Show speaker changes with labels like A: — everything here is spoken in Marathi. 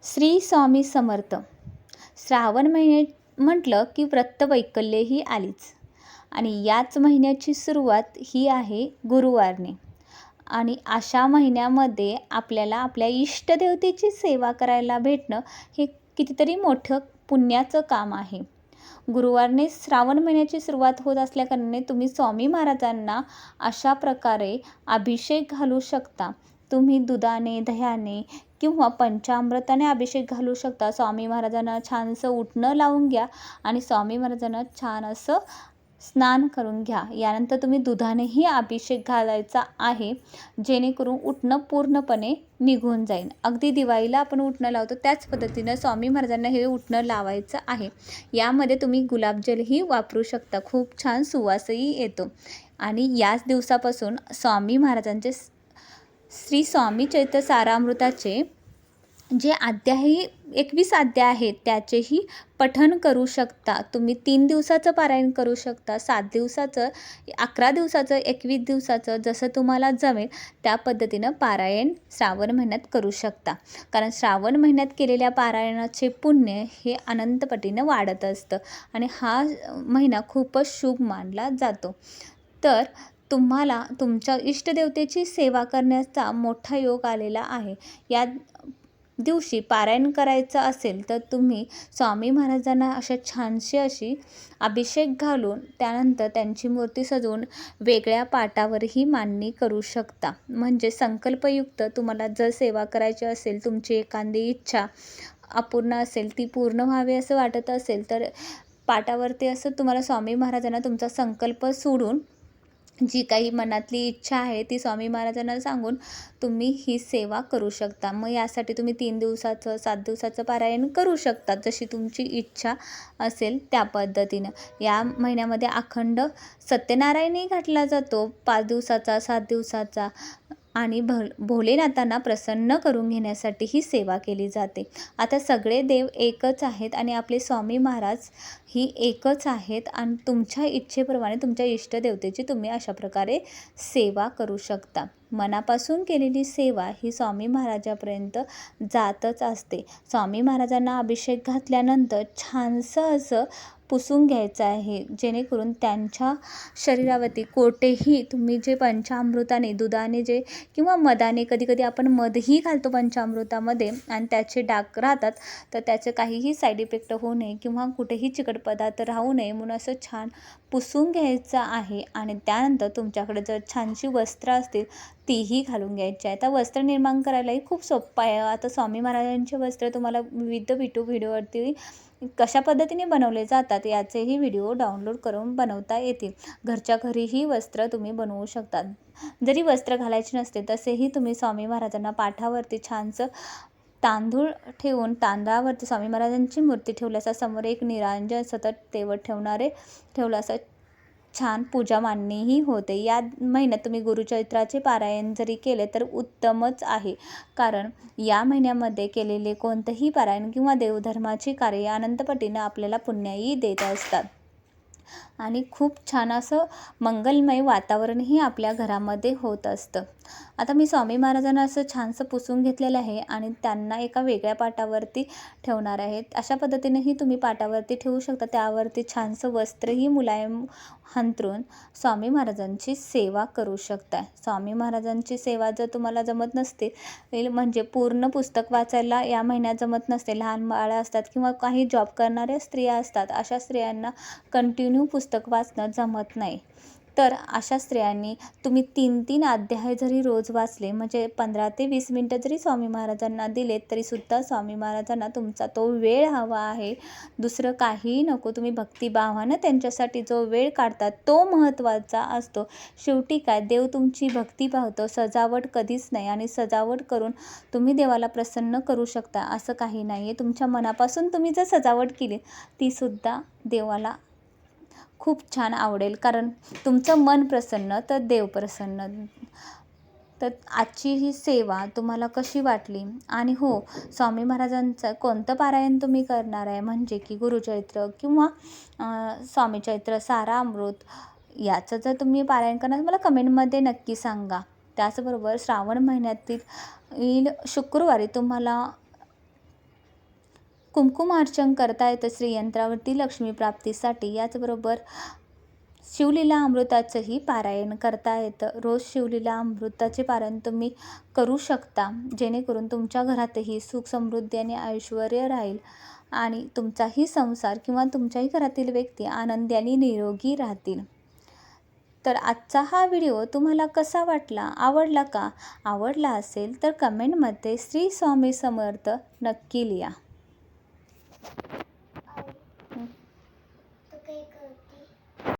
A: श्री स्वामी समर्थ. श्रावण महिने म्हटलं की व्रतवैकल्य ही आलीच आणि याच महिन्याची सुरुवात ही आहे गुरुवारने. आणि अशा महिन्यामध्ये आपल्याला आपल्या इष्टदेवतेची सेवा करायला भेटणं हे कितीतरी मोठं पुण्याचं काम आहे. गुरुवारने श्रावण महिन्याची सुरुवात होत असल्याकारणाने तुम्ही स्वामी महाराजांना अशा प्रकारे अभिषेक घालू शकता. तुम्ही दुधाने, दह्याने किंवा पंचामृताने अभिषेक घालू शकता. स्वामी महाराजांना छानसं उटणं लावून घ्या आणि स्वामी महाराजांना छान असं स्नान करून घ्या. यानंतर तुम्ही दुधानेही अभिषेक घालायचा आहे, जेणेकरून उटणं पूर्णपणे निघून जाईल. अगदी दिवाळीला आपण उटणं लावतो त्याच पद्धतीनं स्वामी महाराजांना हे उटणं लावायचं आहे. यामध्ये तुम्ही गुलाबजलही वापरू शकता. खूप छान सुवासही येतो. आणि याच दिवसापासून स्वामी महाराजांचे श्री स्वामी चरित्र सारामृताचे जे अध्याय 21 अध्याय आहेत त्याचेही पठण करू शकता. तुम्ही 3 दिवसाचं पारायण करू शकता, 7 दिवसाचं, 11 दिवसाचं, 21 दिवसाचं, जसं तुम्हाला जमेल त्या पद्धतीनं पारायण श्रावण महिन्यात करू शकता. कारण श्रावण महिन्यात केलेल्या पारायणाचे पुण्य हे अनंतपटीनं वाढत असतं आणि हा महिना खूपच शुभ मानला जातो. तर तुम्हाला तुमच्या इष्टदेवतेची सेवा करण्याचा मोठा योग आलेला आहे. या दिवशी पारायण करायचं असेल तर तुम्ही स्वामी महाराजांना छानशी अशी अभिषेक घालून त्यानंतर त्यांची मूर्ती सजवून वेगळ्या पाटावरही मांडणी करू शकता. म्हणजे संकल्पयुक्त तुम्हाला जर सेवा करायची असेल, तुमची एखादी इच्छा अपूर्ण असेल, ती पूर्ण व्हावी असं वाटत असेल तर पाटावरती असं तुम्हाला स्वामी महाराजांना तुमचा संकल्प सोडून जी काही मनातली इच्छा आहे ती स्वामी महाराजांना सांगून तुम्ही ही सेवा करू शकता. मग यासाठी तुम्ही 3 दिवसाचं, 7 दिवसाचं पारायण करू शकता, जशी तुमची इच्छा असेल त्या पद्धतीनं. या महिन्यामध्ये अखंड सत्यनारायणही घातला जातो, 5 दिवसाचा, 7 दिवसाचा. आणि भोलेनाथांना प्रसन्न करून घेण्यासाठी ही सेवा केली जाते. आता सगळे देव एकच आहेत आणि आपले स्वामी महाराज ही एकच आहेत आणि तुमच्या इच्छेप्रमाणे तुमच्या इष्टदेवतेची तुम्ही अशा प्रकारे सेवा करू शकता. मनापासून केलेली सेवा ही स्वामी महाराजापर्यंत जातच असते. स्वामी महाराजांना अभिषेक घातल्यानंतर छानसं असं पुसून घ्यायचं आहे, जेणेकरून त्यांच्या शरीरावरती कोठेही तुम्ही जे पंचामृताने, दुधाने जे किंवा मधाने, कधीकधी आपण मधही घालतो पंचामृतामध्ये आणि त्याचे डाग राहतात, तर त्याचे काहीही साईड इफेक्ट होऊ नये किंवा कुठेही चिकट पदार्थ राहू नये म्हणून असं छान पुसून घ्यायचं आहे. आणि त्यानंतर तुमच्याकडे जर छानशी वस्त्र असतील तीही घालून घ्यायची आहे. आता वस्त्र निर्माण करायलाही खूप सोपं आहे. आता स्वामी महाराजांचे वस्त्र तुम्हाला विविध व्हिडिओवरती कशा पद्धतीने बनवले जातात याचेही व्हिडिओ डाउनलोड करून बनवता येतील. घरच्या घरीही वस्त्र तुम्ही बनवू शकता. जरी वस्त्र घालायचे नसते तसेही तुम्ही स्वामी महाराजांना पाठावरती छानसं तांदूळ ठेवून तांदळावरती स्वामी महाराजांची मूर्ती ठेवल्याचा समोर एक निरांजन सतत तेवत ठेवलं असं छान पूजा मांडणीही होते. या महिन्यात तुम्ही गुरुचरित्राचे पारायण जरी केले तर उत्तमच आहे. कारण या महिन्यामध्ये केलेले कोणतेही पारायण किंवा देवधर्माची कार्य अनंतपटीनं आपल्याला पुण्यही देत असतात आणि खूप छान असं मंगलमय वातावरणही आपल्या घरामध्ये होत असतं. आता मी स्वामी महाराजांना असं छानसं पुसून घेतलेलं आहे आणि त्यांना एका वेगळ्या पाटावरती ठेवणार आहे. अशा पद्धतीनेही तुम्ही पाटावरती ठेवू शकता. त्यावरती छानसं वस्त्रही मुलायम अंथरून स्वामी महाराजांची सेवा करू शकता. स्वामी महाराजांची सेवा जर तुम्हाला जमत नसते, म्हणजे पूर्ण पुस्तक वाचायला या महिन्यात जमत नसते, लहान बाळं असतात किंवा काही जॉब करणाऱ्या स्त्रिया असतात, अशा स्त्रियांना कंटिन्यू पुस्तक वाचणं जमत नाही, तर अशा स्त्रियांनी तुम्ही 3-3 अध्याय जरी रोज वाचले, म्हणजे 15 ते 20 मिनटं जरी स्वामी महाराजांना दिलेत तरीसुद्धा स्वामी महाराजांना तुमचा तो वेळ हवा आहे, दुसरं काहीही नको. तुम्ही भक्तिभावानं त्यांच्यासाठी जो वेळ काढता तो महत्त्वाचा असतो. शेवटी काय, देव तुमची भक्ती पाहतो, सजावट कधीच नाही. आणि सजावट करून तुम्ही देवाला प्रसन्न करू शकता असं काही नाही आहे. तुमच्या मनापासून तुम्ही जर सजावट केली तीसुद्धा देवाला खूप छान आवडेल. कारण तुमचं मन प्रसन्न तर देव प्रसन्न. तर आजची ही सेवा तुम्हाला कशी वाटली? आणि हो, स्वामी महाराजांचं कोणतं पारायण तुम्ही करणार आहे, म्हणजे की गुरुचरित्र किंवा स्वामी चरित्र सारामृत याचं जर तुम्ही पारायण करणार मला कमेंटमध्ये नक्की सांगा. त्याचबरोबर श्रावण महिन्यातील शुक्रवारी तुम्हाला कुंकुमार्चन करता येतं श्रीयंत्रावरती लक्ष्मी प्राप्तीसाठी. याचबरोबर शिवलीला अमृताचंही पारायण करता येतं. रोज शिवलीला अमृताचे पारायण तुम्ही करू शकता, जेणेकरून तुमच्या घरातही सुख समृद्धी आणि ऐश्वर राहील आणि तुमचाही संसार किंवा तुमच्याही घरातील व्यक्ती आनंदी आणि निरोगी राहतील. तर आजचा हा व्हिडिओ तुम्हाला कसा वाटला, आवडला का? आवडला असेल तर कमेंटमध्ये श्री स्वामी समर्थ नक्की लिहा.